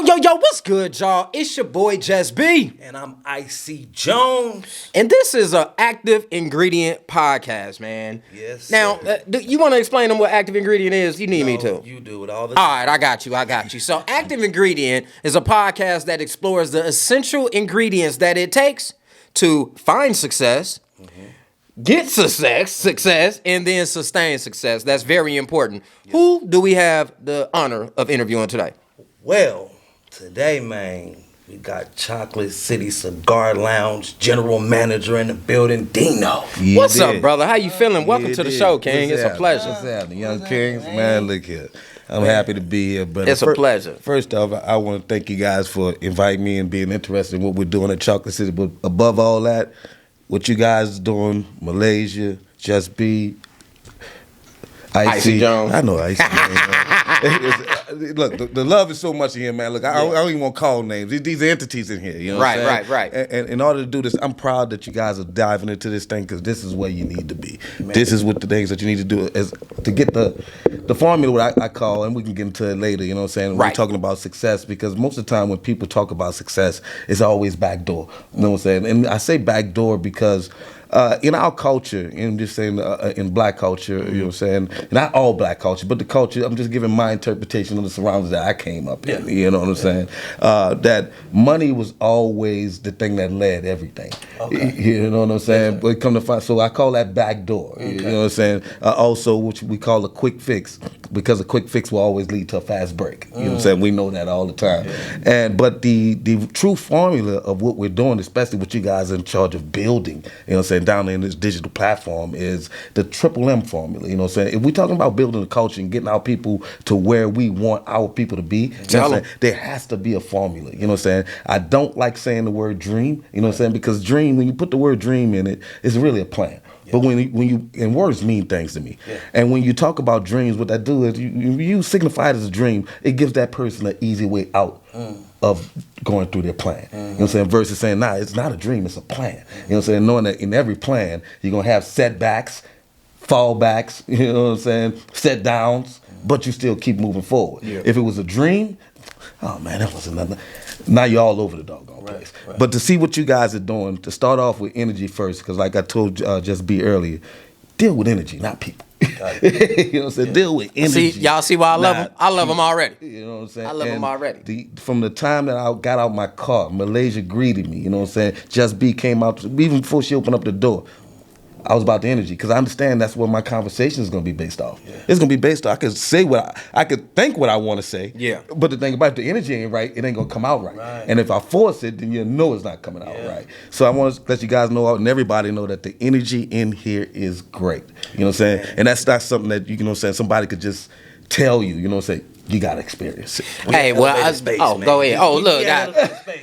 Yo, what's good, y'all? It's your boy, Just B. And I'm Icy Jones. And this is an active ingredient podcast, man. Yes, Now, you want to explain them what active ingredient is? You need me to. You do it all the time. All right, I got you. So, Active Ingredient is a podcast that explores the essential ingredients that it takes to find success, get success, and then sustain success. That's very important. Yeah. Who do we have the honor of interviewing today? Well, today, man, we got Chocolate City Cigar Lounge General Manager in the building, Deno. Yeah, What's up, brother? How you feeling? Welcome to the show, King. It's a pleasure. What's happening, young kings? Man, look here. I'm happy to be here. But it's a pleasure. First off, I want to thank you guys for inviting me and being interested in what we're doing at Chocolate City. But above all that, what you guys are doing, Malaysia, Just Be, Icy Jones. I know Icy Jones. Look, the love is so much in here, man. Look, I don't even want to call names. These are entities in here, you know what I'm saying? Right. And in order to do this, I'm proud that you guys are diving into this thing because this is where you need to be. Man. This is what the things that you need to do is to get the formula, what I call, and we can get into it later, you know what I'm saying? We're talking about success because most of the time when people talk about success, it's always backdoor. You know what I'm saying? And I say backdoor because in our culture, and I'm just saying in black culture, you know what I'm saying? Not all black culture, but the culture, I'm just giving my interpretation of the surroundings that I came up in, you know what I'm saying? That money was always the thing that led everything. Okay. You know what I'm saying? Yes, but come to find, so I call that backdoor, you know what I'm saying? Also, which we call a quick fix, because a quick fix will always lead to a fast break. You know what I'm saying? We know that all the time. Yeah. But the true formula of what we're doing, especially what you guys are in charge of building, you know what I'm saying, down in this digital platform is the triple M formula. You know what I'm saying? If we're talking about building a culture and getting our people to where we want our people to be, you know what I'm saying, there has to be a formula. You know what I'm saying? I don't like saying the word dream, you know what I'm saying? Because dream, when you put the word dream in it, it's really a plan. Yeah. But when you and words mean things to me. Yeah. And when you talk about dreams, what that do is you signify it as a dream, it gives that person an easy way out of going through their plan. You know what I'm saying? Versus saying, nah, it's not a dream, it's a plan. You know what I'm saying? Knowing that in every plan, you're going to have setbacks, fallbacks, you know what I'm saying? Set downs, but you still keep moving forward. Yeah. If it was a dream, oh man, that wasn't nothing. Now you're all over the doggone place. Right. But to see what you guys are doing, to start off with energy first, because like I told Just B earlier, deal with energy, not people. You know what I'm saying? Deal with energy. See, y'all see why I love them? I love them already. You know what I'm saying? I love them already. From the time that I got out my car, Malaysia greeted me. You know what I'm saying? Just B came out, even before she opened up the door. I was about the energy because I understand that's what my conversation is going to be based off. Yeah. It's going to be based off. I could say I could think what I want to say. Yeah. But the thing about the energy ain't right, it ain't going to come out right. And if I force it, then you know it's not coming out right. So I want to let you guys know and everybody know that the energy in here is great. You know what I'm saying? And that's not something that you know what I'm saying somebody could just tell you. You know what I'm saying? You gotta experience it. Hey, well, go ahead. Oh, look, guys,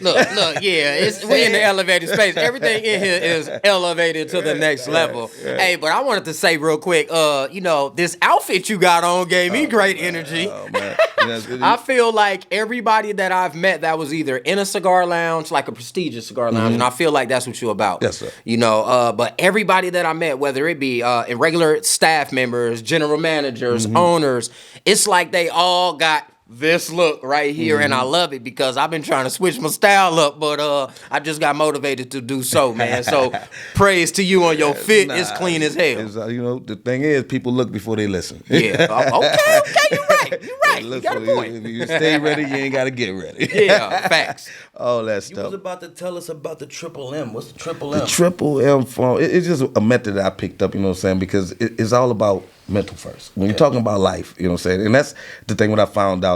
look, yeah, we in the elevated space. Everything in here is elevated to the next level. Hey, but I wanted to say real quick, you know, this outfit you got on gave me great energy. Oh, man. I feel like everybody that I've met that was either in a cigar lounge, like a prestigious cigar lounge, and I feel like that's what you're about. Yes, sir. You know, but everybody that I met, whether it be regular staff members, general managers, owners, it's like they all got this look right here, and I love it because I've been trying to switch my style up, but I just got motivated to do so, man. So praise to you on your fit. It's clean as hell. You know, the thing is, people look before they listen. Yeah. Okay, you're right. You got a point. If you stay ready, you ain't got to get ready. Yeah, facts. All that stuff. You was about to tell us about the triple M. What's the triple M? The triple M form. It's just a method that I picked up, you know what I'm saying, because it's all about mental first. When you're talking about life, you know what I'm saying, and that's the thing when I found out.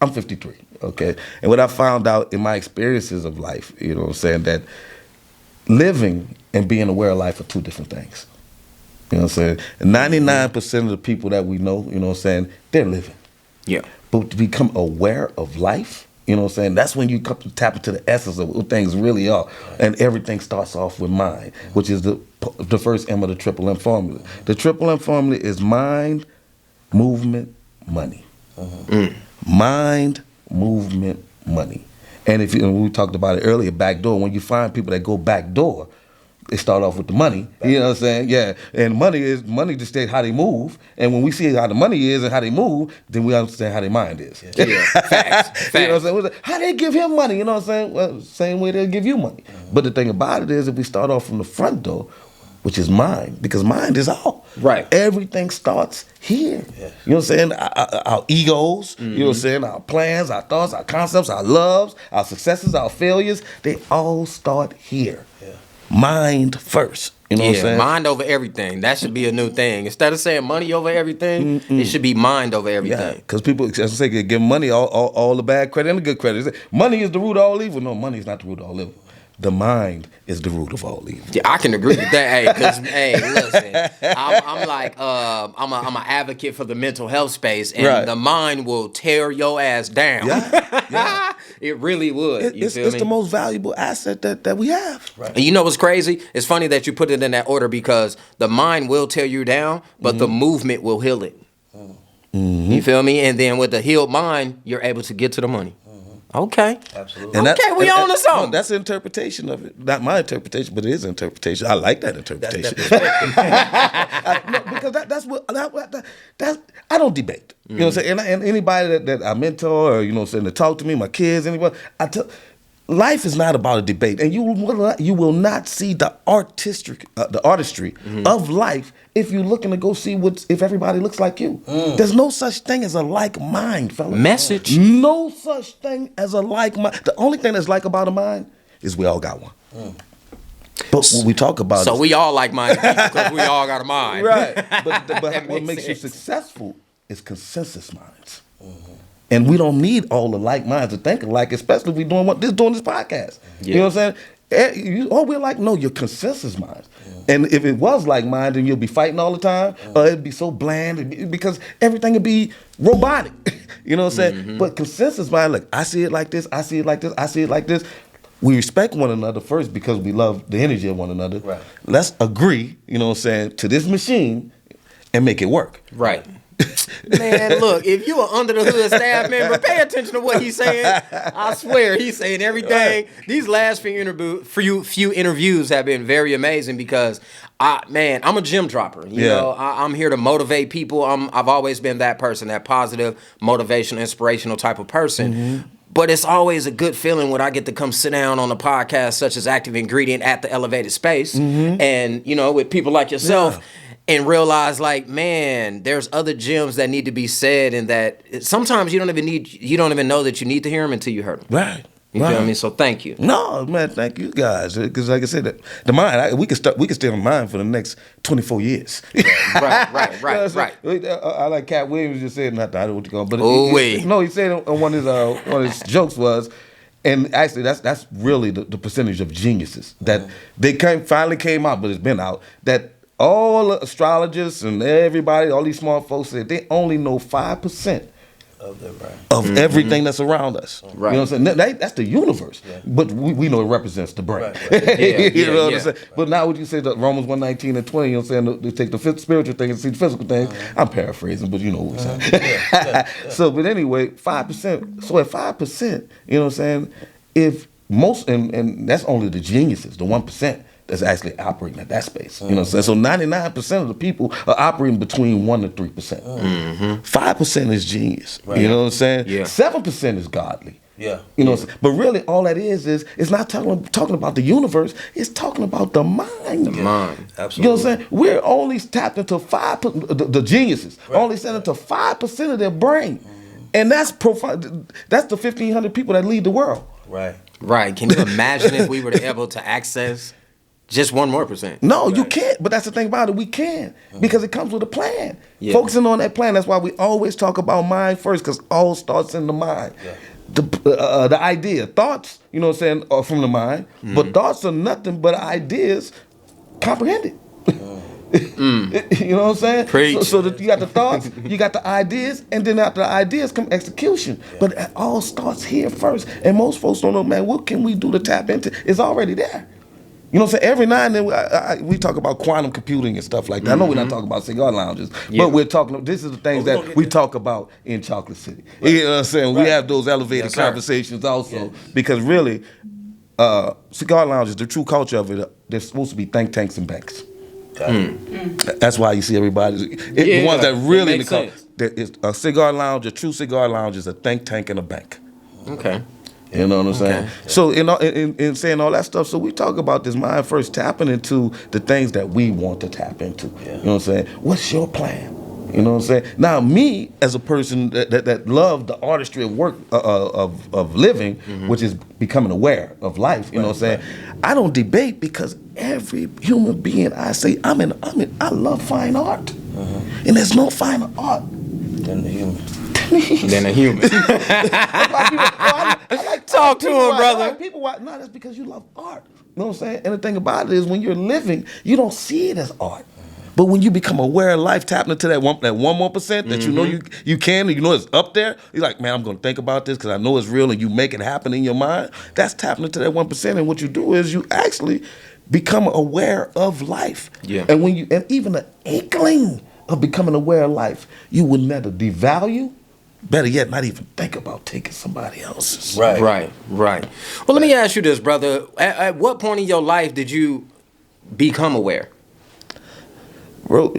I'm 53, okay? And what I found out in my experiences of life, you know what I'm saying, that living and being aware of life are two different things. You know what I'm saying? 99% of the people that we know, you know what I'm saying, they're living. Yeah. But to become aware of life, you know what I'm saying, that's when you come to tap into the essence of what things really are. And everything starts off with mind, which is the first M of the triple M formula. The triple M formula is mind, movement, money. Mind, movement, money. And we talked about it earlier, backdoor. When you find people that go backdoor, They start off with the money, you know what I'm saying? Yeah, and money just states how they move, and when we see how the money is and how they move, then we understand how their mind is. Yeah, facts. You know what I'm saying? How they give him money, you know what I'm saying? Well, same way they'll give you money. But the thing about it is, if we start off from the front door, which is mind, because mind is all. Right. Everything starts here. Yeah. You know what I'm saying? Our egos, you know what I'm saying? Our plans, our thoughts, our concepts, our loves, our successes, our failures, they all start here. Yeah. Mind first. You know what I'm saying? Mind over everything. That should be a new thing. Instead of saying money over everything, it should be mind over everything. Yeah, because people, as I say, give money all the bad credit and the good credit. They say, money is the root of all evil. No, money is not the root of all evil. The mind is the root of all evil. Yeah, I can agree with that. Hey, because listen, I'm an advocate for the mental health space, and the mind will tear your ass down. Yeah. It really would. It's the most valuable asset that we have. Right. And you know what's crazy? It's funny that you put it in that order because the mind will tear you down, but the movement will heal it. Mm-hmm. You feel me? And then with the healed mind, you're able to get to the money. Okay. Absolutely. And we own a song. No, that's an interpretation of it. Not my interpretation, but it is interpretation. I like that interpretation. Because that's I don't debate. You know what I'm saying? And anybody that I mentor or, you know what I'm saying, to talk to me, my kids, anybody, life is not about a debate. And you will not see the artistry of life if you're looking to go see if everybody looks like you. There's no such thing as a like mind, fella. Message. No such thing as a like mind. The only thing that's like about a mind is we all got one. But when we talk about so we all like minded people because we all got a mind. Right. But what makes you successful is consensus minds. And we don't need all the like minds to think alike, especially if we're doing this podcast. Yeah. You know what I'm saying? We're like, no, you're consensus minds. And if it was like mine, then you'll be fighting all the time, or it'd be so bland because everything would be robotic. You know what I'm saying? But consensus mind, look, I see it like this, I see it like this, I see it like this. We respect one another first because we love the energy of one another. Right. Let's agree, you know what I'm saying, to this machine and make it work. Right. Man, look, if you're an under the hood staff member, pay attention to what he's saying. I swear, he's saying everything. Right. These last few interviews have been very amazing because I'm a gym dropper. You know, I'm here to motivate people. I've always been that person, that positive, motivational, inspirational type of person. But it's always a good feeling when I get to come sit down on a podcast such as Active Ingredient at the Elevated Space, and you know, with people like yourself. And realize, like, man, there's other gems that need to be said, and that sometimes you don't even know that you need to hear them until you heard them. Right. You feel me? So thank you. No, man, thank you guys. Because like I said, the mind, we can stay on the mind for the next 24 years. Right. I like Cat Williams just said, not that I don't know what you're going, but he said on one of his jokes was. And actually, that's really the percentage of geniuses that they finally came out, but it's been out, that all the astrologists and everybody, all these smart folks said they only know 5% of everything that's around us. Right. You know what I'm saying? That's the universe. Yeah. But we know it represents the brain. Right. You know what I'm saying? But now would you say that Romans 1:19 and 20, you know what I'm saying, they take the spiritual thing and see the physical thing. I'm paraphrasing, but you know what I'm saying. So, but anyway, 5%. So at 5%, you know what I'm saying, if most, and that's only the geniuses, the 1%. That's actually operating at that space. You know what I'm saying? So 99% of the people are operating between 1% to 3%. 5% is genius. Right. You know what I'm saying? Yeah. 7% is godly. Yeah. You know what I'm saying? But really all that is it's not talking about the universe, it's talking about the mind. The mind. Absolutely. You know what I'm saying? We're only tapped into 5%, the geniuses, only sent into 5% of their brain. And that's profound. That's the 1,500 people that lead the world. Right. Right. Can you imagine if we were able to access just 1% more? No, you can't. But that's the thing about it. We can. Because it comes with a plan. Yeah. Focusing on that plan. That's why we always talk about mind first, because all starts in the mind. Yeah. The idea. Thoughts, you know what I'm saying, are from the mind. But thoughts are nothing but ideas comprehended. You know what I'm saying? Preach. So that you got the thoughts, you got the ideas, and then after the ideas come execution. Yeah. But it all starts here first. And most folks don't know, man, what can we do to tap into? It's already there. You know what I'm saying? Every now and then we talk about quantum computing and stuff like that. I know we're not talking about cigar lounges, but we're talking, this is the things that we talk about in Chocolate City. Right. You know what I'm saying? Right. We have those elevated conversations also, because really, cigar lounges, the true culture of it, they're supposed to be think tanks and banks. That's why you see everybody. The ones that really in the culture. A cigar lounge, a true cigar lounge is a think tank and a bank. Okay. You know what I'm saying? Okay. So in saying all that stuff, so we talk about this mind first, tapping into the things that we want to tap into. Yeah. You know what I'm saying? What's your plan? You know what I'm saying? Now, me as a person that love the artistry of work of living, which is becoming aware of life. You know what I'm saying? I don't debate because every human being I say I love fine art, and there's no finer art than the human. Than a human. Talk to him, brother. People, no, that's because you love art. You know what I'm saying? And the thing about it is, when you're living, you don't see it as art. But when you become aware of life, tapping into that 1% that you know you can, and you know it's up there, you're like, man, I'm going to think about this because I know it's real, and you make it happen in your mind. That's tapping into that 1%. And what you do is you actually become aware of life. Yeah. And even the inkling of becoming aware of life, you will never devalue. Better yet, not even think about taking somebody else's. Right. Well, let me ask you this, brother. At what point in your life did you become aware? Bro,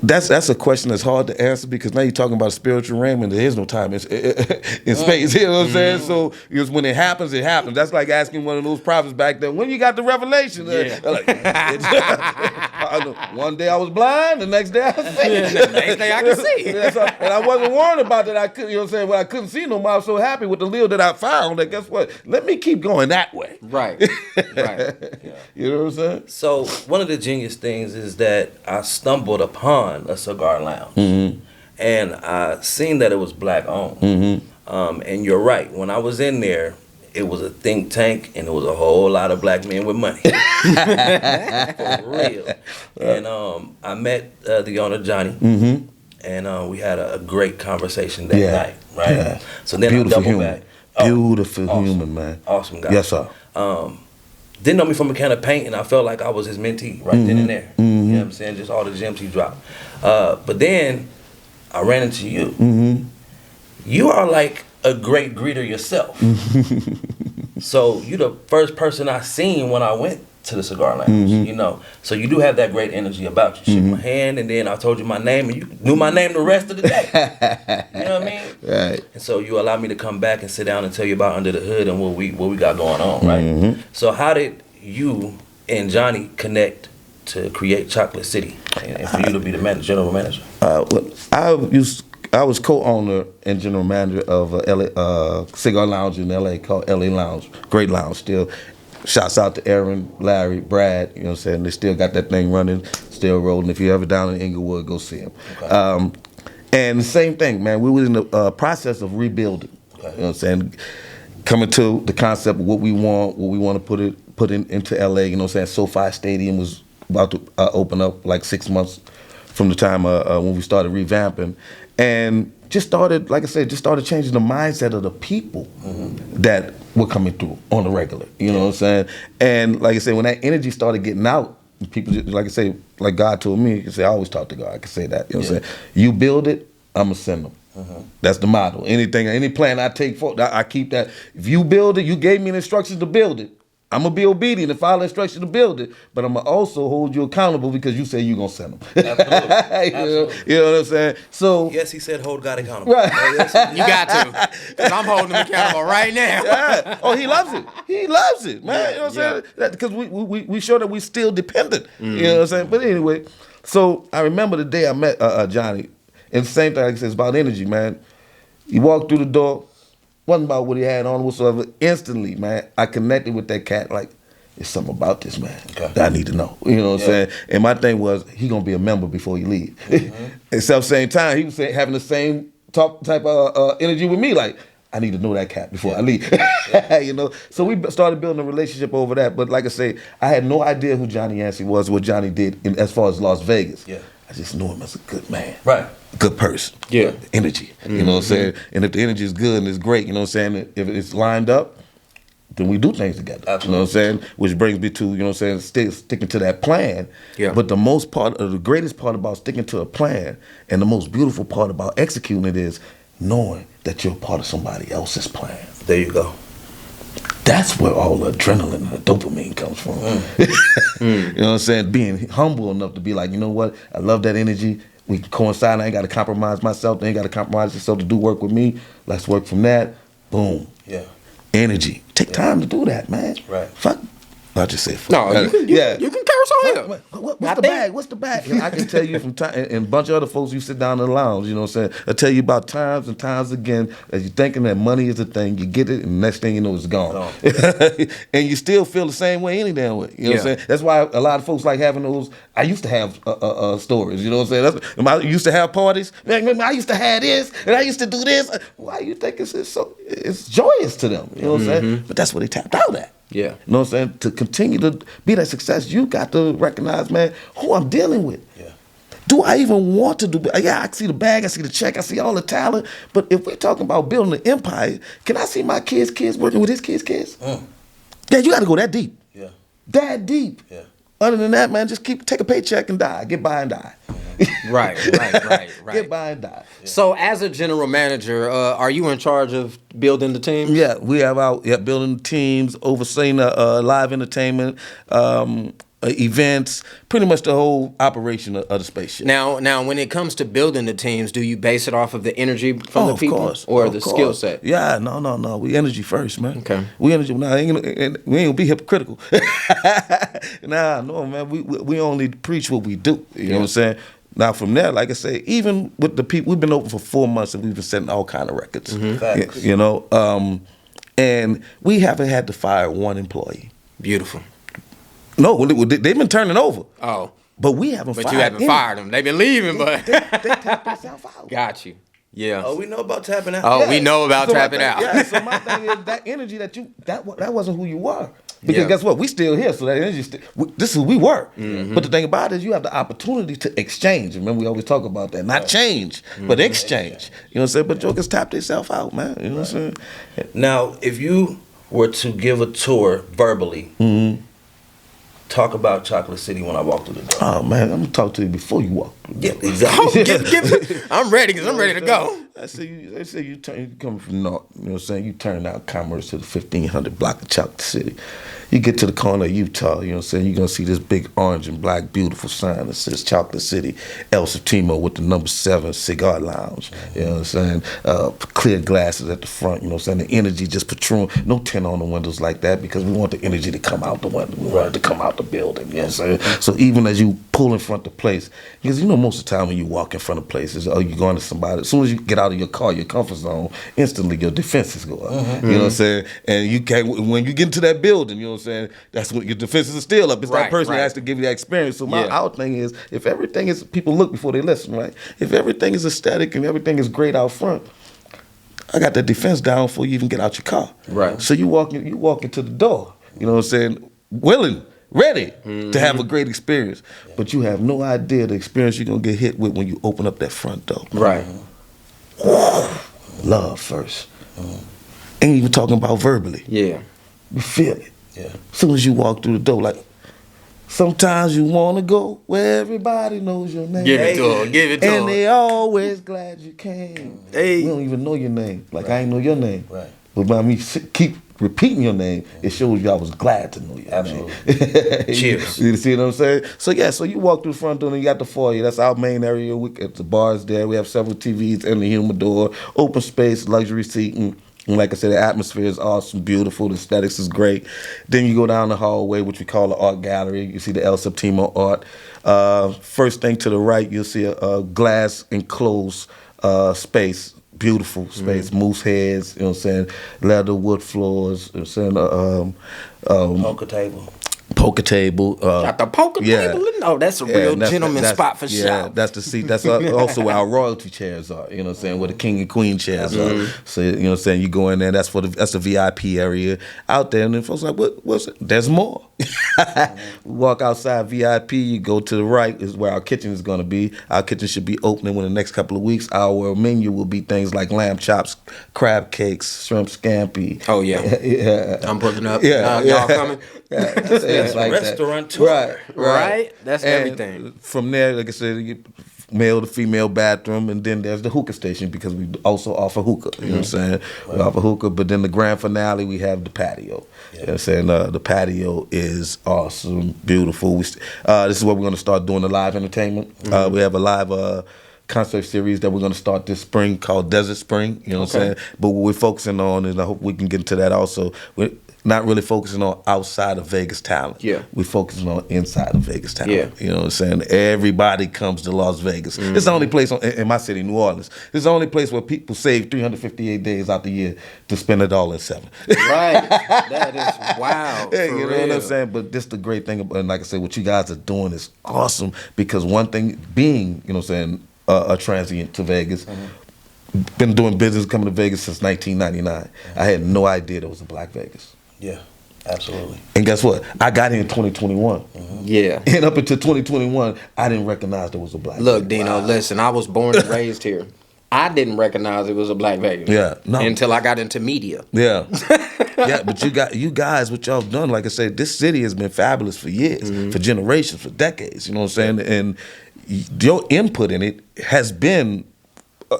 that's a question that's hard to answer because now you're talking about a spiritual realm and there is no time in space. You know what I'm saying? So because when it happens, it happens. That's like asking one of those prophets back then, when you got the revelation? One day I was blind, the next day I could see. The next day I could see. And I wasn't worried about that. I could, you know what I'm saying? When I couldn't see no more, I was so happy with the lil that I found that guess what? Let me keep going that way. Right. Yeah. You know what I'm saying? So one of the genius things is that I stumbled upon a cigar lounge, and I seen that it was black owned. And you're right. When I was in there, it was a think tank, and it was a whole lot of black men with money. For real. And I met the owner, Johnny, and we had a great conversation that night, right? Yeah. So then beautiful I doubled back. Beautiful human, man. Awesome guy. Yes, sir. Didn't know me from a can of paint, and I felt like I was his mentee right then and there. You know what I'm saying? Just all the gems he dropped. But then I ran into you. You are like a great greeter yourself. So you're the first person I seen when I went to the cigar lounge, you know. So you do have that great energy about you. Shook my hand, and then I told you my name, and you knew my name the rest of the day. You know what I mean? Right. And so you allowed me to come back and sit down and tell you about Under the Hood and what we got going on, right? So how did you and Johnny connect to create Chocolate City and for you to be the general manager? I was co-owner and general manager of a cigar lounge in LA called LA Lounge. Great lounge still. Shouts out to Aaron, Larry, Brad, you know what I'm saying? They still got that thing running, still rolling. If you're ever down in Inglewood, go see them. Okay. And the same thing, man, we were in the process of rebuilding. Okay. You know what I'm saying? Coming to the concept of what we want to put into LA, you know what I'm saying? SoFi Stadium was about to open up like 6 months from the time when we started revamping. And just started changing the mindset of the people that were coming through on the regular. You know what I'm saying? And like I said, when that energy started getting out, people just, like I say, like God told me, I always talk to God. I can say that. You know what I'm saying? You build it, I'm gonna send them. That's the motto. Any plan I take for, I keep that. If you build it, you gave me the instructions to build it. I'm going to be obedient and follow instructions to build it, but I'm going to also hold you accountable because you say you're going to send them. Absolutely. Absolutely. You know what I'm saying? So yes, he said hold God accountable. Right. You got to. Because I'm holding him accountable right now. Yeah. Oh, he loves it. He loves it, man. You know what I'm saying? Because we show that we still dependent. You know what I'm saying? But anyway, so I remember the day I met Johnny, and the same thing, like I said, it's about energy, man. You walk through the door, wasn't about what he had on whatsoever. Instantly, man, I connected with that cat like, there's something about this man that I need to know. You know what I'm saying? And my thing was, he gonna be a member before he leave. Except same time, he was having the same type of energy with me, like, I need to know that cat before I leave. You know? So we started building a relationship over that. But like I say, I had no idea who Johnny Yancey was, what Johnny did as far as Las Vegas. Yeah. I just knew him as a good man. Right. Good person. Yeah. Energy. You know what I'm saying? And if the energy is good and it's great, you know what I'm saying? If it's lined up, then we do things together. Absolutely. You know what I'm saying? Which brings me to, you know what I'm saying, sticking to that plan. Yeah. But the greatest part about sticking to a plan and the most beautiful part about executing it is knowing that you're part of somebody else's plan. There you go. That's where all the adrenaline and the dopamine comes from. You know what I'm saying? Being humble enough to be like, you know what? I love that energy. We can coincide. I ain't got to compromise myself. They ain't got to compromise yourself to do work with me. Let's work from that. Boom. Yeah. Energy. Take time to do that, man. Right. Fuck. I just say fuck. No, you can curse on here. What's the bag? What's the bag? I can tell you from time, and a bunch of other folks, you sit down in the lounge, you know what I'm saying? I tell you about times and times again, as you're thinking that money is the thing, you get it, and the next thing you know, it's gone. And you still feel the same way any damn way. You know what I'm saying? That's why a lot of folks like having those, I used to have stories, you know what I'm saying? I used to have parties. Man, I used to have this, and I used to do this. Why you think it's joyous to them? You know what I'm saying? But that's what they tapped out at. Yeah. You know what I'm saying? To continue to be that success, you got to recognize, man, who I'm dealing with. Yeah. Do I even want to do? Yeah, I see the bag, I see the check, I see all the talent. But if we're talking about building an empire, can I see my kids' working with his kids'? Yeah, you got to go that deep. Yeah. That deep. Yeah. Other than that, man, just take a paycheck and die. Get by and die. Right. Get by and die. Yeah. So, as a general manager, are you in charge of building the team? Yeah, we have out building teams, overseeing live entertainment, events, pretty much the whole operation of the spaceship. Now, when it comes to building the teams, do you base it off of the energy from the people, or the skill set? Yeah, no. We energy first, man. Okay. We energy. Nah, we ain't gonna be hypocritical. No, man. We only preach what we do. You know what I'm saying? Now from there, like I say, even with the people, we've been open for 4 months and we've been setting all kind of records. Facts. You know, and we haven't had to fire one employee. Beautiful. No, they've been turning over. Oh. But we haven't But fired you haven't fired them. They've been leaving, but. They tapped themselves out. Got you. Yeah. Oh, we know about tapping out. Oh, we know about tapping out. Yeah, so my thing is that energy that wasn't who you were. Because guess what? We still here, so that energy, this is who we were. But the thing about it is you have the opportunity to exchange. Remember, we always talk about that. Not change, but exchange. You know what I'm saying? But jokers tap themselves out, man. You know what I'm saying? Now, if you were to give a tour verbally, talk about Chocolate City when I walk through the door. Oh, man, I'm going to talk to you before you walk. Yeah, exactly. I'm ready, because I'm ready to go. I say you come from north, you know what I'm saying? You turn out Commerce to the 1500 block of Chocolate City. You get to the corner of Utah, you know what I'm saying? You're going to see this big orange and black beautiful sign that says Chocolate City, El Septimo with the number 7 Cigar Lounge. You know what I'm saying? Clear glasses at the front, you know what I'm saying? The energy just protrude. No tint on the windows like that because we want the energy to come out the window. We want it to come out the building, you know what I'm saying? So even as you pull in front of the place, because you know most of the time when you walk in front of places, you're going to somebody, as soon as you get out of your car, your comfort zone, instantly your defenses go up. You know what I'm saying? And you can't, when you get into that building, you know what I'm saying, that's when your defenses are still up. It's that person that has to give you that experience. So our thing is, if everything is, people look before they listen, right? If everything is aesthetic and everything is great out front, I got that defense down before you even get out your car. Right. So you walk into the door, you know what I'm saying, willing, ready to have a great experience. But you have no idea the experience you're going to get hit with when you open up that front door. Right. Love first. Ain't even talking about verbally. Yeah. You feel it. Yeah. As soon as you walk through the door, like, sometimes you want to go where everybody knows your name. Give it to them. And they always glad you came. Hey. We don't even know your name. Like, I ain't know your name. Right. But by me keep repeating your name, it shows you I was glad to know your name. Cheers. You see what I'm saying? So you walk through the front door and you got the foyer. That's our main area. The bar's there. We have several TVs in the humidor, open space, luxury seating. And like I said, the atmosphere is awesome, beautiful. The aesthetics is great. Then you go down the hallway, which we call the art gallery. You see the El Septimo art. First thing to the right, you'll see a glass enclosed space. Beautiful space, moose heads, you know what I'm saying, leather wood floors, you know what I'm saying, poker table. Got the poker table? No, that's a real gentleman spot for sure. Yeah, that's the seat. That's also where our royalty chairs are, you know what I'm saying, where the king and queen chairs are. So, you know what I'm saying, you go in there, that's the VIP area out there, and then folks are like, what's it? There's more. We walk outside VIP, you go to the right, is where our kitchen is going to be. Our kitchen should be opening within the next couple of weeks. Our menu will be things like lamb chops, crab cakes, shrimp scampi. Oh, yeah. I'm pulling up. Yeah. Y'all coming? It's like restaurant tour. Right. That's And everything. From there, like I said, male to female bathroom, and then there's the hookah station because we also offer hookah. You know what I'm saying? We offer hookah, but then the grand finale we have the patio. You know what I'm saying? The patio is awesome, beautiful. This is where we're going to start doing the live entertainment. We have a live concert series that we're going to start this spring called Desert Spring. You know what I'm saying? But what we're focusing on, and I hope we can get into that also, we're not really focusing on outside of Vegas talent. Yeah. We're focusing on inside of Vegas talent. Yeah. You know what I'm saying? Everybody comes to Las Vegas. It's the only place in my city, New Orleans. It's the only place where people save 358 days out the year to spend it all in 7. Right. That is wow. Yeah, you know what I'm saying? But this the great thing about, and like I said, what you guys are doing is awesome, because one thing being, you know what I'm saying, a transient to Vegas, been doing business coming to Vegas since 1999. I had no idea there was a Black Vegas. Yeah, absolutely. And guess what? I got here in 2021. Yeah. And up until 2021, I didn't recognize there was a Black Look, Vegas. Deno, listen, I was born and raised here. I didn't recognize it was a Black Vegas. Yeah, no. Until I got into media. Yeah. Yeah, but you guys, what y'all done, like I said, this city has been fabulous for years, for generations, for decades. You know what I'm saying? And your input in it has been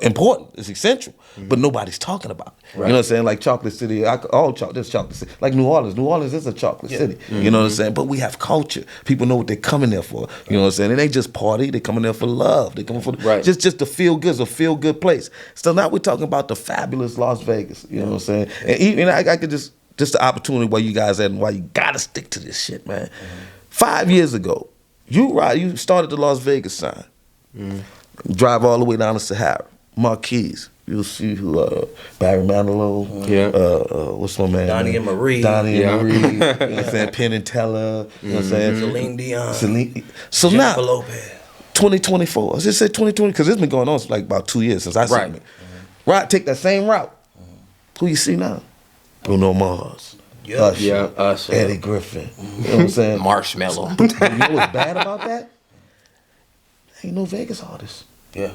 important. It's essential, but nobody's talking about it. Right. You know what I'm saying? Like Chocolate City, this Chocolate City. Like New Orleans. New Orleans is a chocolate city. You know what I'm saying? But we have culture. People know what they're coming there for. You know what I'm saying? And they just party. They're coming there for love. They're coming for just to feel good. It's a feel good place. So now we're talking about the fabulous Las Vegas. You know what I'm saying? And even I could just the opportunity where you guys at and why you gotta stick to this shit, man. 5 years ago, you started the Las Vegas sign. Drive all the way down to Sahara. Marquise. You'll see who Barry Manilow. What's my man? Donnie and Marie. You know what I'm saying? Penn and Teller. You know what I'm saying? Celine Dion. So Jennifer now, Lopez. 2024. I just said 2020 because it's been going on for like about 2 years since I seen it. Right, take that same route. Who you see now? Bruno Mars. Usher. Eddie Griffin. You know what I'm saying? Marshmello. You know what's bad about that? Ain't no Vegas artists. Yeah.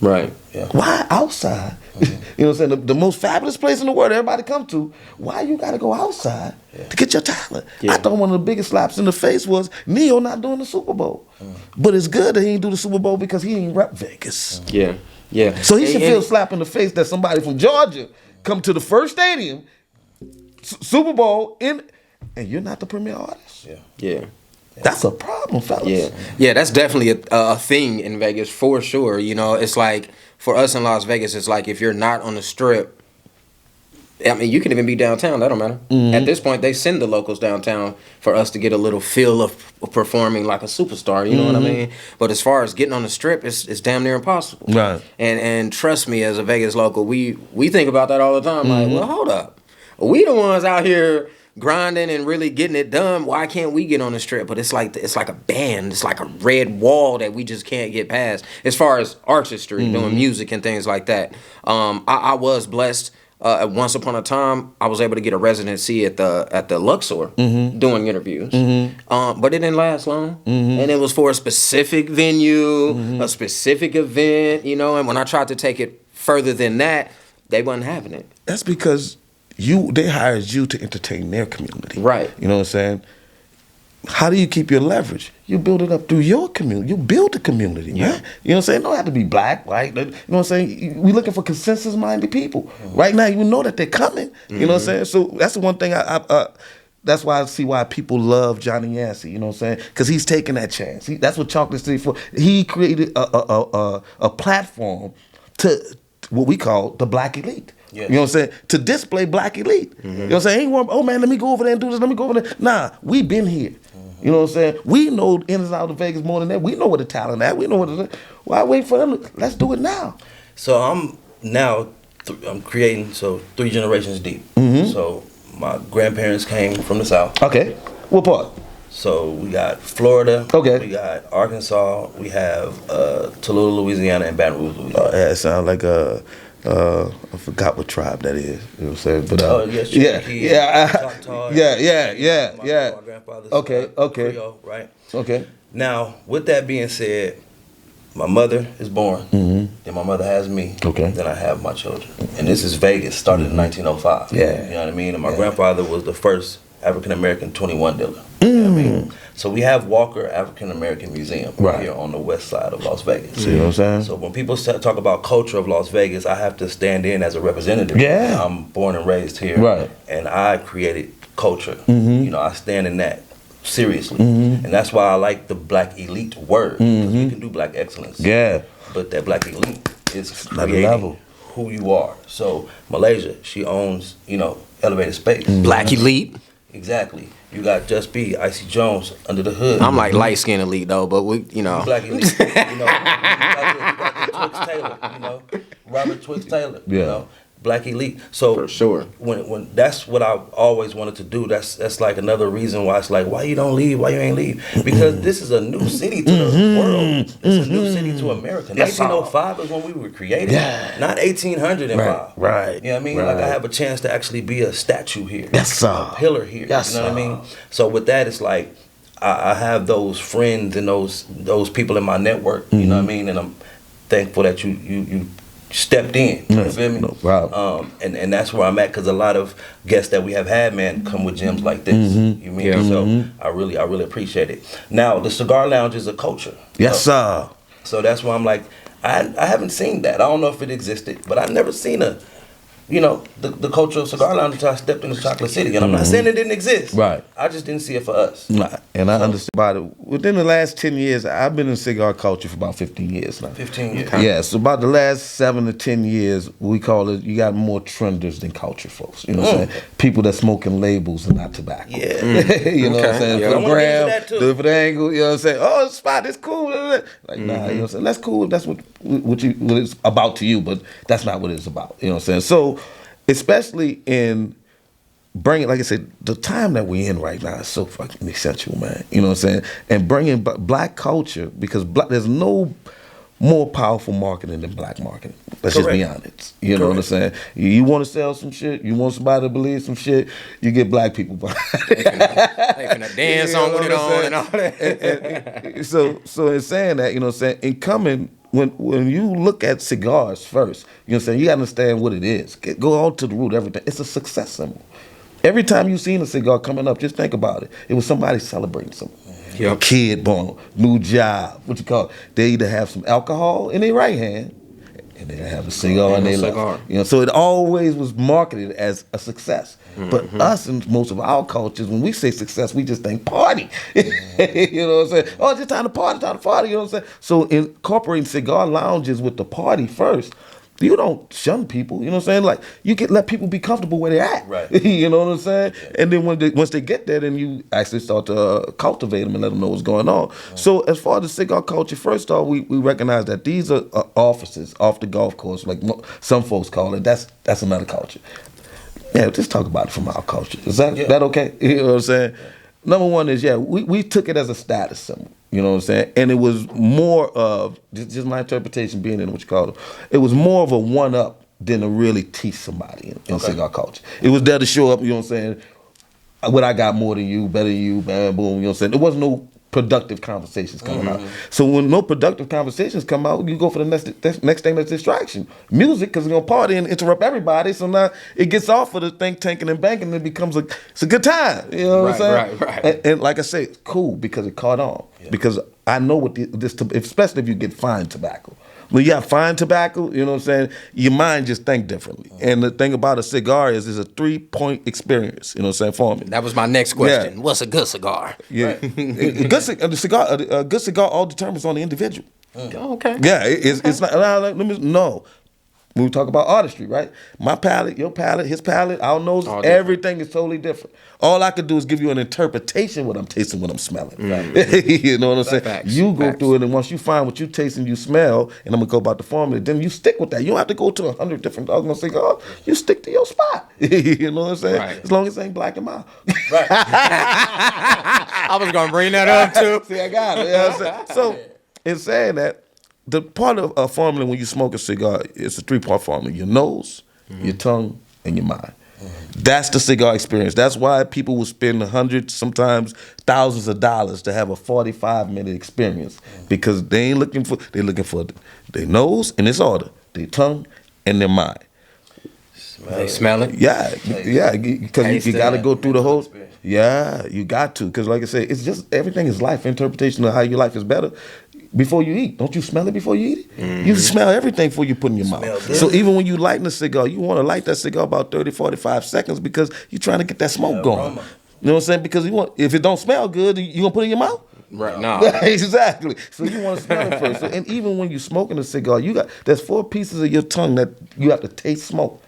Right. Yeah. Why outside? You know what I'm saying? The most fabulous place in the world everybody come to. Why you gotta go outside to get your talent? I thought one of the biggest slaps in the face was Neo not doing the Super Bowl. But it's good that he ain't do the Super Bowl because he ain't rep Vegas. Yeah. So he should feel slap in the face that somebody from Georgia come to the first stadium, Super Bowl, and you're not the premier artist. Yeah. That's a problem, fellas. Yeah, that's definitely a thing in Vegas for sure. You know, it's like for us in Las Vegas, it's like if you're not on the Strip, I mean, you can even be downtown. That don't matter. At this point, they send the locals downtown for us to get a little feel of performing like a superstar. You know what I mean? But as far as getting on the Strip, it's damn near impossible. Right. And trust me, as a Vegas local, we think about that all the time. Like, well, hold up, we the ones out here grinding and really getting it done. Why can't we get on the Strip? But it's like a band. It's like a red wall that we just can't get past. As far as artistry, doing music and things like that, I was blessed. Once upon a time, I was able to get a residency at the Luxor doing interviews, but it didn't last long, and it was for a specific venue, a specific event, you know. And when I tried to take it further than that, they wasn't having it. That's because they hired you to entertain their community. Right. You know what I'm saying? How do you keep your leverage? You build it up through your community. You build the community, man. You know what I'm saying? It don't have to be black, white. You know what I'm saying? We're looking for consensus-minded people. Right now, you know that they're coming. You know what I'm saying? So that's the one thing that's why I see why people love Johnny Yancey, you know what I'm saying? Because he's taking that chance. That's what Chocolate City for. He created a platform to what we call the black elite. Yes. You know what I'm saying? To display black elite. You know what I'm saying? Ain't one, oh man, let me go over there and do this, let me go over there. Nah, we been here. You know what I'm saying? We know in and out of Vegas more than that. We know where the talent at. We know what it is. Why wait for them? Let's do it now. So I'm creating 3 generations deep. So my grandparents came from the South. Okay. What part? So we got Florida. Okay. We got Arkansas. We have Tallulah, Louisiana, and Baton Rouge, Louisiana. Yeah, it sounds like I forgot what tribe that is. You know what I'm saying? But My grandfather's okay. Creole, right? Okay. Now, with that being said, my mother is born. Then my mother has me. Okay. Then I have my children. And this is Vegas, started in 1905. Yeah. You know what I mean? And my grandfather was the first African-American 21 dealer. You know what I mean? So we have Walker African American Museum here on the west side of Las Vegas. See what I'm saying? So when people talk about culture of Las Vegas, I have to stand in as a representative. Yeah. I'm born and raised here. Right. And I created culture. You know, I stand in that seriously. And that's why I like the black elite word. Because we can do black excellence. Yeah. But that black elite is creating who you are. So Malaysia, she owns, you know, Elevated Space. Black elite. Exactly. You got Just B, Icy Jones under the hood. I'm like light skin elite though, but we, you know. Black elite. You know, you got the Twix Taylor, you know. Robert Twix Taylor, you know. Black elite. So for sure. When that's what I always wanted to do. That's like another reason why it's like, why you don't leave? Why you ain't leave? Because this is a new city to the world. It's a new city to America. 1905 is when we were created. Not 1805. Right. You know what I mean? Like I have a chance to actually be a statue here. A pillar here. You know what I mean? So with that, it's like I have those friends and those people in my network. You know what I mean? And I'm thankful that you stepped in. You feel me? No problem. And that's where I'm at, because a lot of guests that we have had, man, come with gems like this. You mean? So I really appreciate it. Now the Cigar Lounge is a culture. Yes, sir. So that's why I'm like, I haven't seen that. I don't know if it existed, but I've never seen the culture of Cigar Lounge until I stepped into Chocolate City. And I'm not saying it didn't exist. Right. I just didn't see it for us. And I understand about it. Within the last 10 years, I've been in cigar culture for about 15 years now. 15 years. Yeah, so about the last 7 to 10 years, we call it, you got more trenders than culture folks. You know what I'm saying? People that smoking labels and not tobacco. Yeah. You know what I'm saying? Yeah. For I the wanna get into gram, that too. do it for the angle, you know what I'm saying? Oh, the spot, it's cool. Like, nah, you know what I'm saying? That's cool. That's what it's about to you, but that's not what it's about. You know what I'm saying? So, especially in bringing, like I said, the time that we're in right now is so fucking essential, man. You know what I'm saying? And bringing black culture, because there's no more powerful marketing than black marketing. Let's just be honest. You know what I'm saying? You want to sell some shit, you want somebody to believe some shit, you get black people behind it. They finna dance on with it on and all that. So in saying that, you know what I'm saying, in coming, when you look at cigars first, you know what I'm saying, you gotta understand what it is. Go on to the root, everything. It's a success symbol. Every time you've seen a cigar coming up, just think about it. It was somebody celebrating something. A kid born, new job, what you call it. They either have some alcohol in their right hand, and they have a cigar in their left. You know, so it always was marketed as a success. But us and most of our cultures, when we say success, we just think party. You know what I'm saying? Oh, it's just time to party, you know what I'm saying? So incorporating cigar lounges with the party first, you don't shun people, you know what I'm saying? Like, you can let people be comfortable where they're at. Right. You know what I'm saying? And then once they get there, then you actually start to cultivate them and let them know what's going on. Right. So as far as the cigar culture, first off, we recognize that these are offices off the golf course, like some folks call it. That's another culture. Yeah, just talk about it from our culture. Is that okay? You know what I'm saying? Yeah. Number one is, we took it as a status symbol. You know what I'm saying? And it was more of, just my interpretation being in what you call it, it was more of a one-up than to really teach somebody in cigar culture. It was there to show up, you know what I'm saying, what I got more than you, better than you, bam, boom, you know what I'm saying? There was no productive conversations coming out. So when no productive conversations come out, you go for the next thing that's distraction. Music, because you're going to party and interrupt everybody, so now it gets off of the think tanking and banking and it becomes it's a good time. You know what I'm saying? Right. And like I say, it's cool because it caught on. Yeah. Because I know what especially if you get fine tobacco. When you have fine tobacco, you know what I'm saying, your mind just think differently. And the thing about a cigar is it's a 3-point experience, you know what I'm saying, for me. That was my next question. Yeah. What's a good cigar? Yeah. A good cigar all determines on the individual. Okay. Yeah, it's not, when we talk about artistry, right? My palate, your palate, his palate, our nose, everything is totally different. All I could do is give you an interpretation of what I'm tasting, what I'm smelling. Right. You know what I'm saying? Facts. You go through it, and once you find what you taste and you smell, and I'm going to go about the formula, then you stick with that. You don't have to go to 100 different doggone cigars. You stick to your spot. You know what I'm saying? Right. As long as it ain't black and mild. Right. I was going to bring that up, too. See, I got it. You know what I'm saying? So, in saying that, the part of a formula when you smoke a cigar, it's a 3-part formula. Your nose, your tongue, and your mind. That's the cigar experience. That's why people will spend hundreds, sometimes thousands of dollars to have a 45-minute experience, because they're looking for their nose in its order, their tongue, and their mind. They smell it? Yeah, because you got to go through the whole. Yeah, you got to, because like I said, it's just everything is life. Interpretation of how your life is better. Before you eat, don't you smell it before you eat it? Mm-hmm. You smell everything before you put in your mouth. So even when you lighting a cigar, you want to light that cigar about 30, 45 seconds because you're trying to get that smoke going. You know what I'm saying? Because if it don't smell good, you gonna put it in your mouth? Right, no. Exactly. So you want to smell it first. So, and even when you're smoking a cigar, there's 4 pieces of your tongue that you have to taste smoke.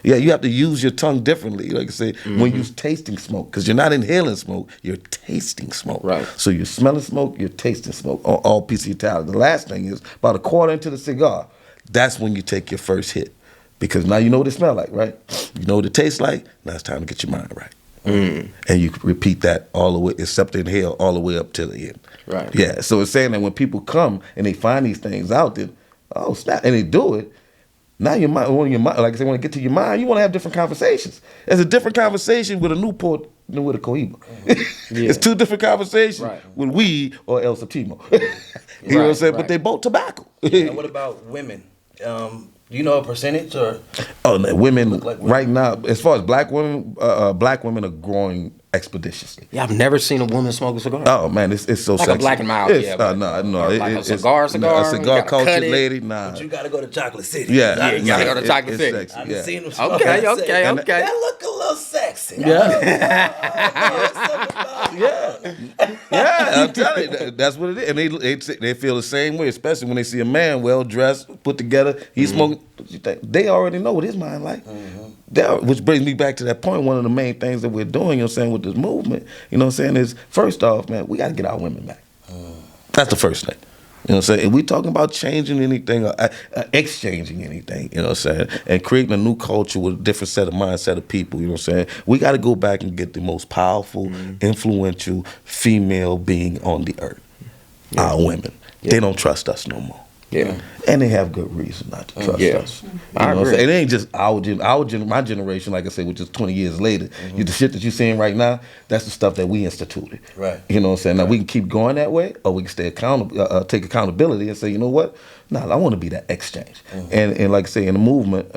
Yeah, you have to use your tongue differently, like I say, when you're tasting smoke, because you're not inhaling smoke, you're tasting smoke. Right. So you're smelling smoke, you're tasting smoke, all piece of your talent. The last thing is, about a quarter into the cigar, that's when you take your first hit, because now you know what it smells like, right? You know what it tastes like, now it's time to get your mind right. And you repeat that all the way, except to inhale, all the way up to the end. Right. Yeah, so it's saying that when people come and they find these things out, then, oh, snap, and they do it, now your mind, like I said, when you get to your mind, you want to have different conversations. It's a different conversation with a Newport than with a Cohiba. It's 2 different conversations with weed or El Septimo. You know what I'm saying? But they both tobacco. What about women? Do you know a percentage or? Oh, no, women right now, as far as black women are growing expeditiously. Yeah, I've never seen a woman smoke a cigar. Oh man, it's so like sexy. A black and mild, no, like a cigar, a cigar culture lady. Nah, but you gotta go to Chocolate City. Yeah, you gotta go to Chocolate City. Sexy, I've seen them. Okay. That look a little sexy. Yeah, I'm telling you, that's what it is, and they feel the same way, especially when they see a man well dressed, put together. He's smoking. They already know what his mind like. Which brings me back to that point. One of the main things that we're doing, you know what I'm saying, with this movement, you know what I'm saying, is first off, man, we got to get our women back. That's the first thing. You know what I'm saying? If we talking about changing anything or exchanging anything, you know what I'm saying, and creating a new culture with a different set of mindset of people, you know what I'm saying, we got to go back and get the most powerful, influential female being on the earth, our women. They don't trust us no more. Yeah. And they have good reason not to trust us. You know what I'm saying? It ain't just my generation, like I said, which is 20 years later. The shit that you're seeing right now, that's the stuff that we instituted. Right. You know what I'm saying? Now we can keep going that way, or we can stay accountable, take accountability and say, you know what? Nah, I want to be that exchange. And like I say, in the movement,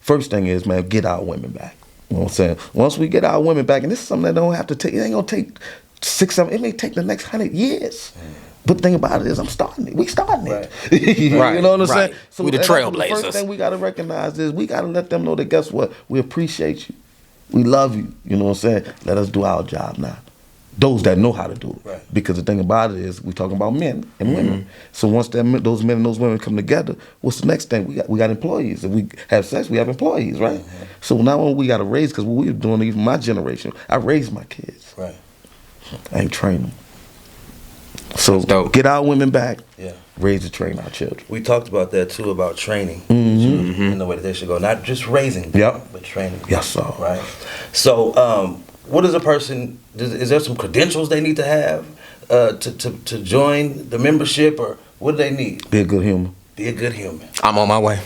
first thing is, man, get our women back. You know what I'm saying? Once we get our women back, and this is something that don't have to take, it ain't gonna take 6, 7, it may take the next 100 years. But the thing about it is, I'm starting it. We starting it. You know what I'm saying? So we the trailblazers. The first thing we got to recognize is we got to let them know that, guess what? We appreciate you. We love you. You know what I'm saying? Let us do our job now. Those that know how to do it. Right. Because the thing about it is, we're talking about men and women. So once those men and those women come together, what's the next thing? We got employees. If we have sex, we have employees, right? So now we got to raise, because what we were doing, even my generation, I raised my kids. Right. I ain't train them. So get our women back, raise and train our children. We talked about that too, about training in the way that they should go. Not just raising them, but training them. Yes, sir. Right. So what is a person, is there some credentials they need to have to join the membership, or what do they need? Be a good human. Be a good human. I'm on my way.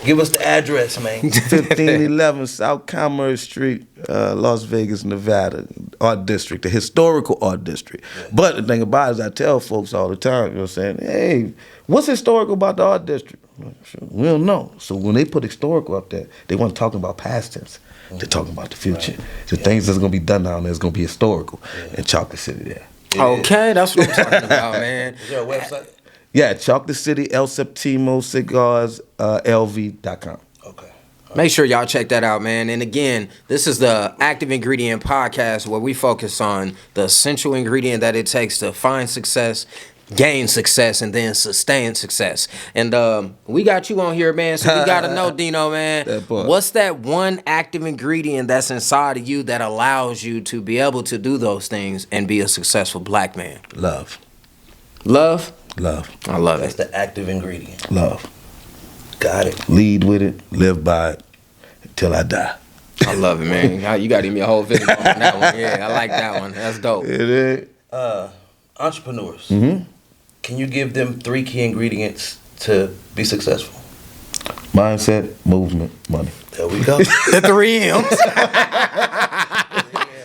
Give us the address, man. 1511 South Commerce Street, Las Vegas, Nevada, Art District, the historical Art District. But the thing about it is, I tell folks all the time, you know what I'm saying, hey, what's historical about the Art District? We don't know. So when they put historical up there, they weren't talking about past tense. They're talking about the future. The things that's going to be done down there is going to be historical in Chocolate City there. Okay, that's what I'm talking about, man. Is there a website? Yeah, Chocolate City, El Septimo, Cigars, LV.com. Okay. Make sure y'all check that out, man. And again, this is the Active Ingredient Podcast, where we focus on the essential ingredient that it takes to find success, gain success, and then sustain success. And we got you on here, man, so we got to know, Deno, man, what's that one active ingredient that's inside of you that allows you to be able to do those things and be a successful black man? Love. Love? Love. I love That's it. the active ingredient. Love. Got it. Lead with it, live by it, until I die. I love it, man. You got to give me a whole video on that one. Yeah, I like that one. That's dope. It is. Entrepreneurs, can you give them 3 key ingredients to be successful? Mindset, movement, money. There we go. The 3 M's.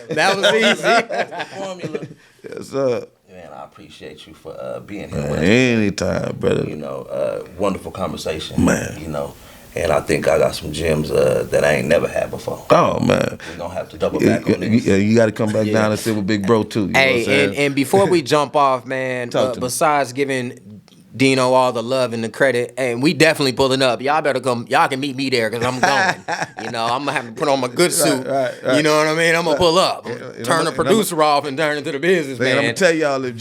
That was easy. That's the formula. Yes, sir. Man, I appreciate you for being here with us. Anytime, brother. You know, wonderful conversation. Man. You know, And I think I got some gems that I ain't never had before. Oh man, we're gonna have to double back on this. Yeah, you got to come back down and sit with Big Bro too. You know what I'm saying? And before we jump off, man, besides giving Deno all the love and the credit, and we definitely pulling up. Y'all better come. Y'all can meet me there because I'm going. You know, I'm gonna have to put on my good suit. Right. You know what I mean? I'm gonna pull up, turn the producer off, and turn into the business man. I'm gonna tell y'all if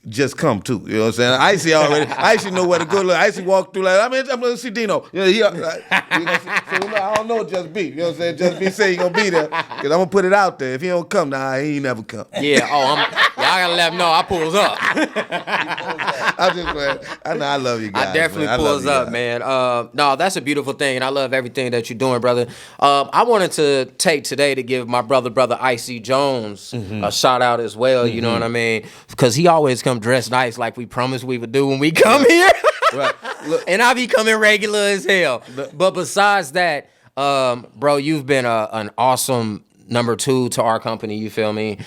just come too. You know what I'm saying? Icy already. Icy know where to go. Look, Icy walk through like I'm gonna see Deno. You know, so I don't know Just Be. You know what I'm saying? Just Be say he gonna be there because I'm gonna put it out there. If he don't come, nah, he ain't never come. Yeah. Y'all gotta let him know I pulls up. I just man. I know I love you guys. I definitely pulls up, man. No, that's a beautiful thing, and I love everything that you're doing, brother. I wanted to take today to give my brother Icy Jones a shout out as well. You know what I mean? Because he always come dressed nice like we promised we would do when we come here. Right. Look, and I be coming regular as hell. But besides that, bro, you've been an awesome number 2 to our company, you feel me?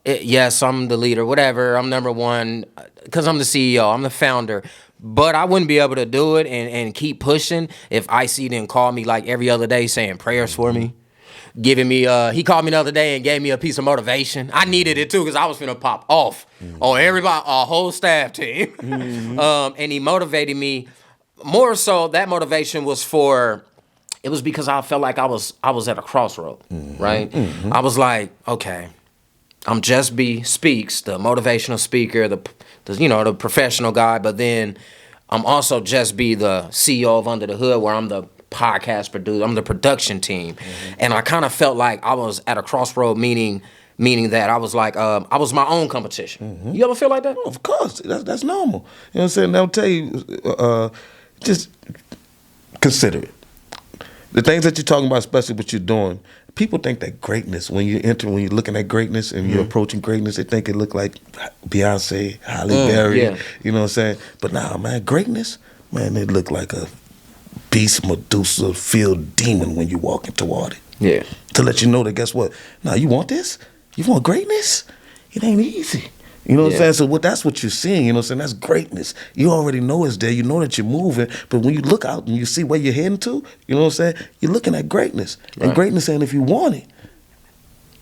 Yes, I'm the leader, whatever. I'm number 1 because I'm the CEO, I'm the founder. But I wouldn't be able to do it and keep pushing if Icy didn't call me like every other day saying prayers for me. Giving me, he called me the other day and gave me a piece of motivation. I needed it too because I was finna pop off on everybody, our whole staff team. And he motivated me more so. That motivation was it was because I felt like I was at a crossroad, right? I was like, okay, I'm Just Be Speaks, the motivational speaker, the professional guy, but then I'm also Just Be the CEO of Under the Hood, where I'm the podcast producer, I'm the production team, and I kind of felt like I was at a crossroad, meaning that I was like I was my own competition. You ever feel like that? Oh, of course, that's normal. You know what I'm saying? I'll tell you, just consider it. The things that you're talking about, especially what you're doing, people think that greatness, when you're looking at greatness and you're approaching greatness, they think it look like Beyonce, Halle Berry, you know what I'm saying? But nah, man, greatness, man, it look like a beast, Medusa, field demon when you walking toward it. Yeah. To let you know that, guess what? Now, you want this? You want greatness? It ain't easy. You know what I'm saying? So that's what you're seeing, you know what I'm saying? That's greatness. You already know it's there. You know that you're moving. But when you look out and you see where you're heading to, you know what I'm saying? You're looking at greatness. Right. And greatness saying if you want it,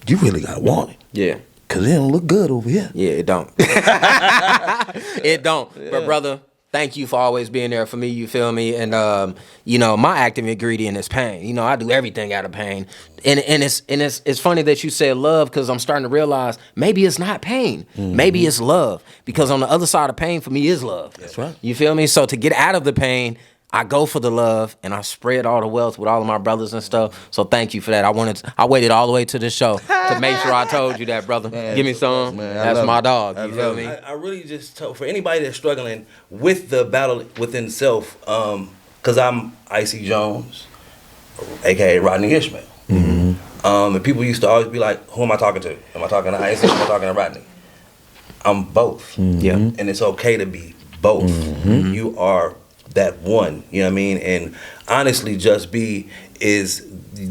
you really got to want it. Yeah. Because it don't look good over here. Yeah, it don't. It don't. Yeah. But, brother, thank you for always being there for me, you feel me? And, my active ingredient is pain. I do everything out of pain. And it's funny that you said love, because I'm starting to realize maybe it's not pain. Maybe it's love. Because on the other side of pain for me is love. That's right. You feel me? So to get out of the pain, I go for the love, and I spread all the wealth with all of my brothers and stuff. So thank you for that. I waited all the way to the show to make sure I told you that, brother. Man, give me some. Man, that's my dog. You feel me? I really just told, for anybody that's struggling with the battle within self, because I'm Icy Jones, a.k.a. Rodney Ishmael. And people used to always be like, who am I talking to? Am I talking to Icy? Am I talking to Rodney? I'm both. Yeah. And it's okay to be both. You are that one, you know what I mean? And honestly, Just Be is,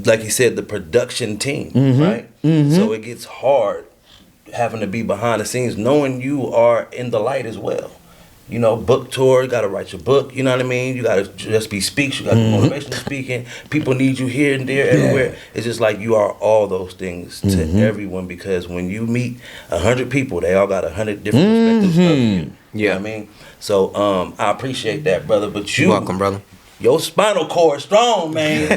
like you said, the production team, right? So it gets hard having to be behind the scenes, knowing you are in the light as well. Book tour, you gotta write your book, you know what I mean? You gotta Just Be Speaks, you gotta do motivational speaking. People need you here and there, everywhere. It's just like you are all those things to everyone, because when you meet 100 people, they all got 100 different perspectives of you. You know what I mean? So I appreciate that, brother. But you're welcome, brother. Your spinal cord strong, man. You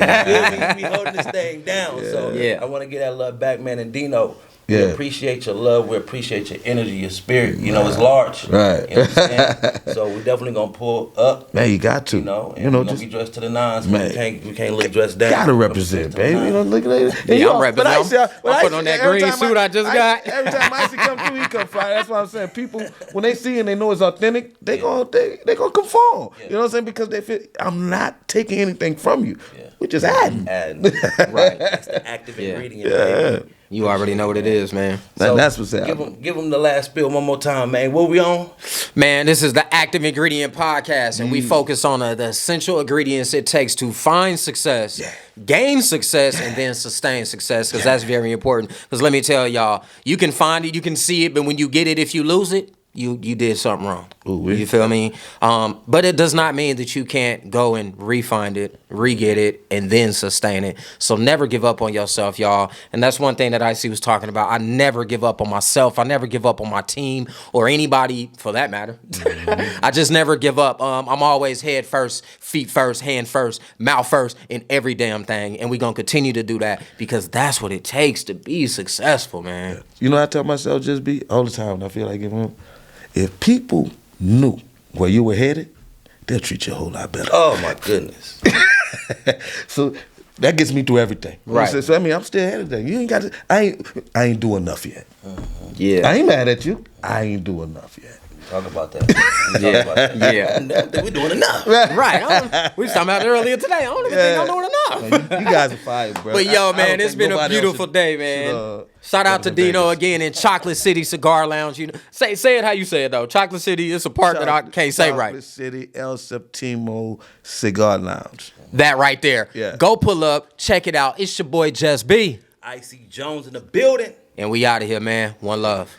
be holding this thing down. So I want to get that love back, man. And Deno, we appreciate your love. We appreciate your energy, your spirit. It's large. Right. You understand? So we're definitely gonna pull up. Man, you got to. And we're gonna be dressed to the nines. Man, we can't look dressed down. Gotta represent, baby. Look at that. Yeah, I'm representing. I'm putting on that green suit I just got. Every time Icy come through, he come fly. That's what I'm saying. People, when they see and they know it's authentic, they gonna conform. You know what I'm saying? Because they feel I'm not taking anything from you. We're just adding. Right. That's the active ingredient. Baby. You already know what it is, man. So that's what's happening. Give them the last spill one more time, man. What we on? Man, this is the Active Ingredient Podcast, and we focus on the essential ingredients it takes to find success, gain success, and then sustain success, because that's very important. Because let me tell y'all, you can find it, you can see it, but when you get it, if you lose it, you did something wrong. Ooh, You feel me? But it does not mean that you can't go and refine it, re-get it, and then sustain it. So never give up on yourself, y'all. And that's one thing that IC was talking about. I never give up on myself. I never give up on my team or anybody for that matter. I just never give up. I'm always head first, feet first, hand first, mouth first in every damn thing. And we're going to continue to do that because that's what it takes to be successful, man. You know, I tell myself just be all the time when I feel like giving up. If people knew where you were headed, they'll treat you a whole lot better. Oh my goodness. So that gets me through everything. Right. So I mean, I'm still ahead of that. You ain't got to. I ain't doing enough yet. Yeah. I ain't mad at you. I ain't doing enough yet. Talk about that. Talk about that. Yeah. We're doing enough. Right. We was talking about it earlier today. I don't even think I'm doing enough. You guys are fire, bro. But yo, I man, don't it's think been a nobody else beautiful day, man. should, Shout out to go to Deno Vegas. again in Chocolate City Cigar Lounge. You know, say it how you say it though. Chocolate City is a part that I can't say right. Chocolate City El Septimo Cigar Lounge. That right there. Yeah. Go pull up, check it out. It's your boy Just B, IC Jones in the building. and we out of here, man. One love.